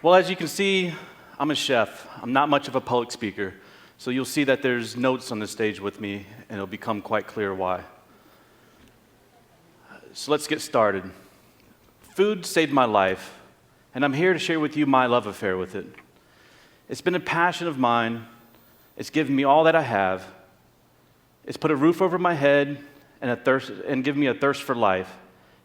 Well, as you can see, I'm a chef. I'm not much of a public speaker, so you'll see that there's notes on the stage with me, and it'll become quite clear why. So let's get started. Food saved my life, and I'm here to share with you my love affair with it. It's been a passion of mine. It's given me all that I have. It's put a roof over my head and given me a thirst for life.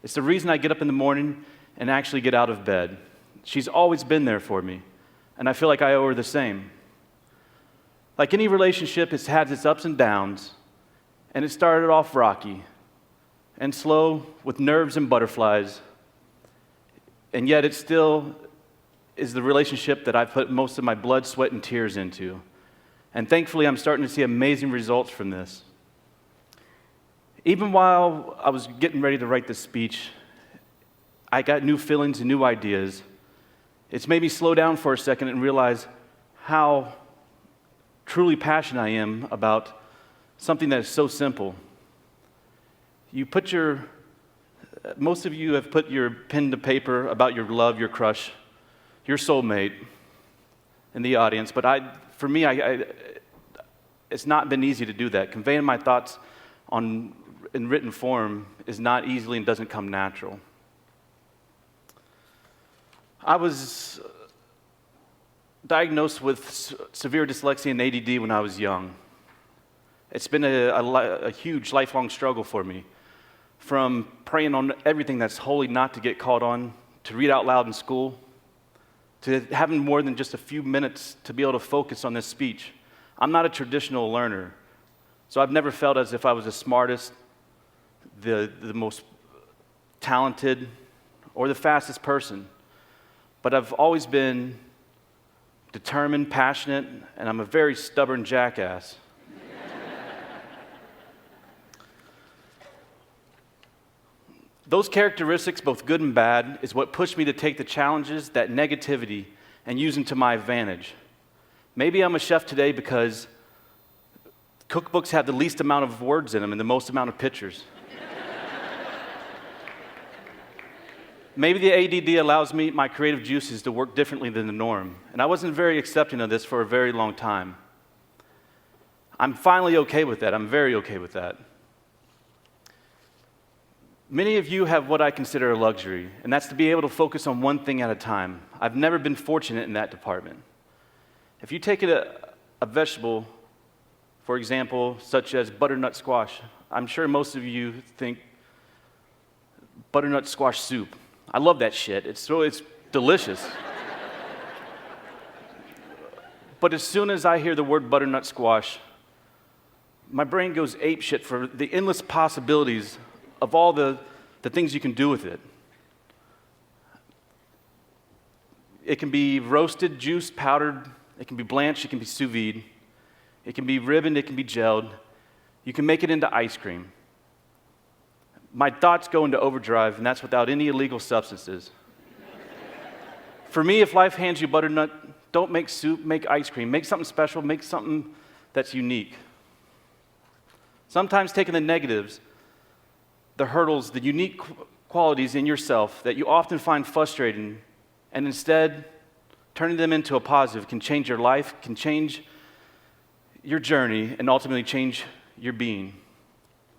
It's the reason I get up in the morning and actually get out of bed. She's always been there for me, and I feel like I owe her the same. Like any relationship, it's had its ups and downs, and it started off rocky and slow with nerves and butterflies, and yet it still is the relationship that I've put most of my blood, sweat, and tears into. And thankfully, I'm starting to see amazing results from this. Even while I was getting ready to write this speech, I got new feelings and new ideas. It's made me slow down for a second and realize how truly passionate I am about something that is so simple. Most of you have put your pen to paper about your love, your crush, your soulmate in the audience, but for me, it's not been easy to do that. Conveying my thoughts in written form is not easily and doesn't come natural. I was diagnosed with severe dyslexia and ADD when I was young. It's been a huge lifelong struggle for me, from praying on everything that's holy not to get called on, to read out loud in school, to having more than just a few minutes to be able to focus on this speech. I'm not a traditional learner, so I've never felt as if I was the smartest, the most talented, or the fastest person. But I've always been determined, passionate, and I'm a very stubborn jackass. Those characteristics, both good and bad, is what pushed me to take the challenges, that negativity, and use them to my advantage. Maybe I'm a chef today because cookbooks have the least amount of words in them and the most amount of pictures. Maybe the ADD allows me, my creative juices, to work differently than the norm. And I wasn't very accepting of this for a very long time. I'm finally okay with that. I'm very okay with that. Many of you have what I consider a luxury, and that's to be able to focus on one thing at a time. I've never been fortunate in that department. If you take a vegetable, for example, such as butternut squash, I'm sure most of you think butternut squash soup. I love that shit. It's delicious. But as soon as I hear the word butternut squash, my brain goes apeshit for the endless possibilities of all the things you can do with it. It can be roasted, juiced, powdered. It can be blanched. It can be sous vide. It can be ribboned. It can be gelled. You can make it into ice cream. My thoughts go into overdrive, and that's without any illegal substances. For me, if life hands you butternut, don't make soup, make ice cream. Make something special, make something that's unique. Sometimes taking the negatives, the hurdles, the unique qualities in yourself that you often find frustrating, and instead turning them into a positive can change your life, can change your journey, and ultimately change your being.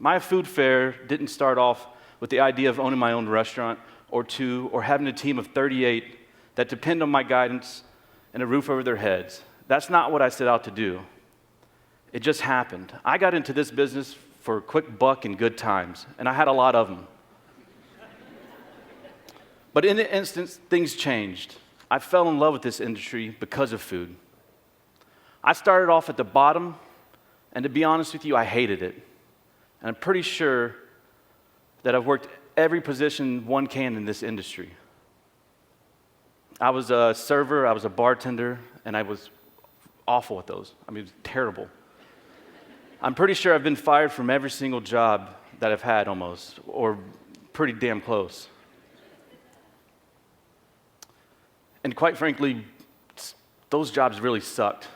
My food fare didn't start off with the idea of owning my own restaurant or two, or having a team of 38 that depend on my guidance and a roof over their heads. That's not what I set out to do. It just happened. I got into this business for a quick buck and good times, and I had a lot of them. But in an instant, things changed. I fell in love with this industry because of food. I started off at the bottom, and to be honest with you, I hated it. And I'm pretty sure that I've worked every position one can in this industry. I was a server, I was a bartender, and I was awful at those. I mean, it was terrible. I'm pretty sure I've been fired from every single job that I've had almost, or pretty damn close. And quite frankly, those jobs really sucked.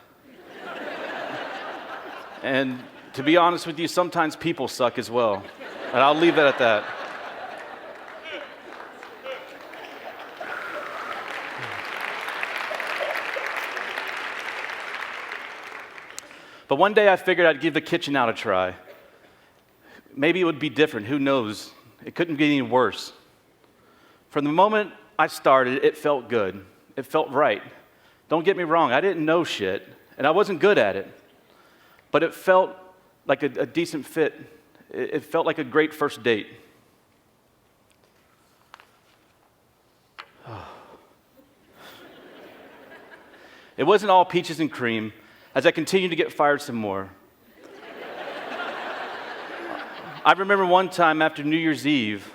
And to be honest with you, sometimes people suck as well. And I'll leave it at that. But one day I figured I'd give the kitchen out a try. Maybe it would be different, who knows? It couldn't get any worse. From the moment I started, it felt good. It felt right. Don't get me wrong, I didn't know shit, and I wasn't good at it. But it felt like a decent fit. It felt like a great first date. It wasn't all peaches and cream, as I continued to get fired some more. I remember one time after New Year's Eve,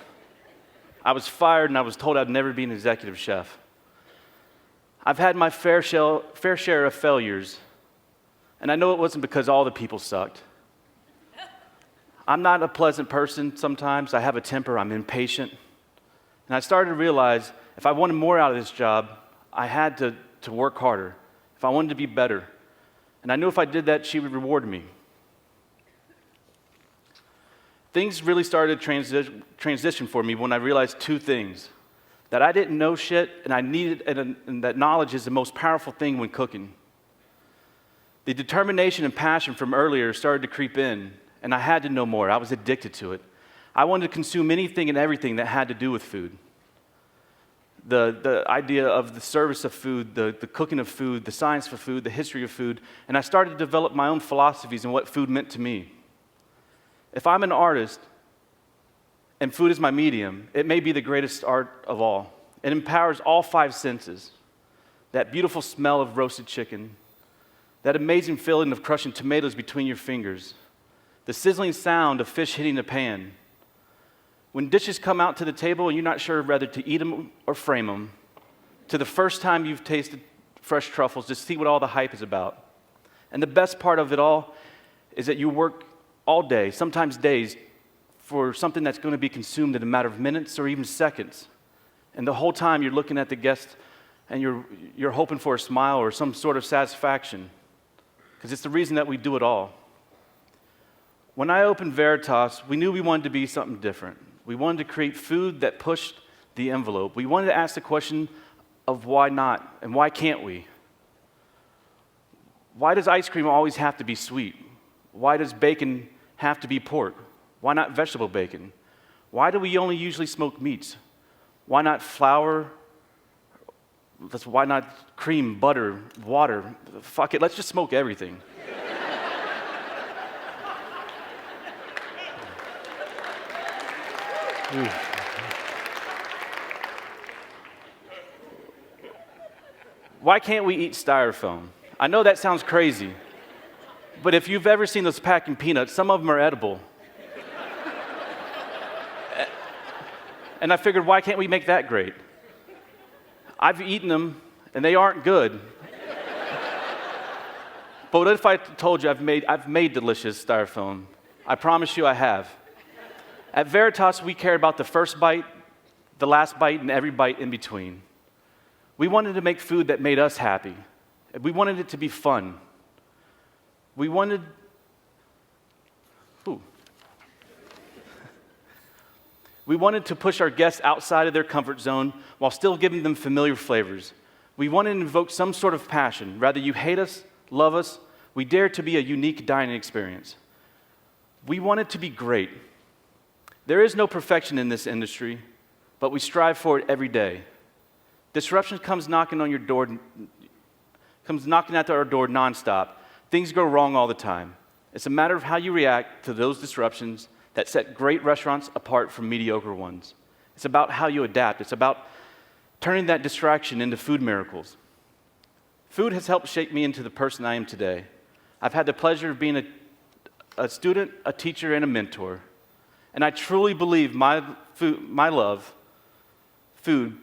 I was fired and I was told I'd never be an executive chef. I've had my fair share of failures, and I know it wasn't because all the people sucked. I'm not a pleasant person sometimes. I have a temper. I'm impatient. And I started to realize if I wanted more out of this job, I had to work harder. If I wanted to be better. And I knew if I did that, she would reward me. Things really started to transition for me when I realized two things. That I didn't know shit, and I needed, and that knowledge is the most powerful thing when cooking. The determination and passion from earlier started to creep in, and I had to know more. I was addicted to it. I wanted to consume anything and everything that had to do with food. The idea of the service of food, the cooking of food, the science of food, the history of food, and I started to develop my own philosophies and what food meant to me. If I'm an artist and food is my medium, it may be the greatest art of all. It empowers all five senses. That beautiful smell of roasted chicken, that amazing feeling of crushing tomatoes between your fingers, the sizzling sound of fish hitting a pan. When dishes come out to the table and you're not sure whether to eat them or frame them, to the first time you've tasted fresh truffles, just see what all the hype is about. And the best part of it all is that you work all day, sometimes days, for something that's going to be consumed in a matter of minutes or even seconds. And the whole time you're looking at the guest and you're hoping for a smile or some sort of satisfaction, because it's the reason that we do it all. When I opened Veritas, we knew we wanted to be something different. We wanted to create food that pushed the envelope. We wanted to ask the question of why not and why can't we? Why does ice cream always have to be sweet? Why does bacon have to be pork? Why not vegetable bacon? Why do we only usually smoke meats? Why not flour? Why not cream, butter, water? Fuck it, let's just smoke everything. Why can't we eat styrofoam? I know that sounds crazy, but if you've ever seen those packing peanuts, some of them are edible. And I figured, why can't we make that great? I've eaten them, and they aren't good. But what if I told you I've made delicious styrofoam? I promise you I have. At Veritas, we care about the first bite, the last bite, and every bite in between. We wanted to make food that made us happy. We wanted it to be fun. We wanted to push our guests outside of their comfort zone while still giving them familiar flavors. We wanted to invoke some sort of passion. Rather you hate us, love us, we dare to be a unique dining experience. We wanted to be great. There is no perfection in this industry, but we strive for it every day. Disruption comes knocking at our door nonstop. Things go wrong all the time. It's a matter of how you react to those disruptions that set great restaurants apart from mediocre ones. It's about how you adapt. It's about turning that distraction into food miracles. Food has helped shape me into the person I am today. I've had the pleasure of being a student, a teacher, and a mentor. And I truly believe my love, food,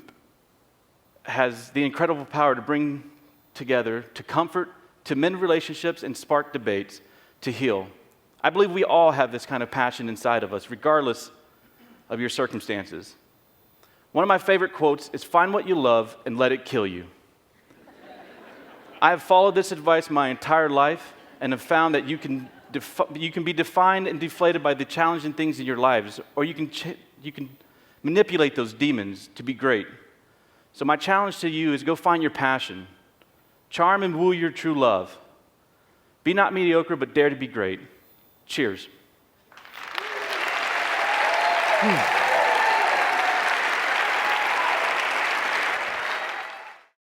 has the incredible power to bring together, to comfort, to mend relationships, and spark debates, to heal. I believe we all have this kind of passion inside of us, regardless of your circumstances. One of my favorite quotes is, "Find what you love and let it kill you." I have followed this advice my entire life and have found that you can be defined and deflated by the challenging things in your lives, or you can manipulate those demons to be great. So my challenge to you is go find your passion. Charm and woo your true love. Be not mediocre, but dare to be great. Cheers.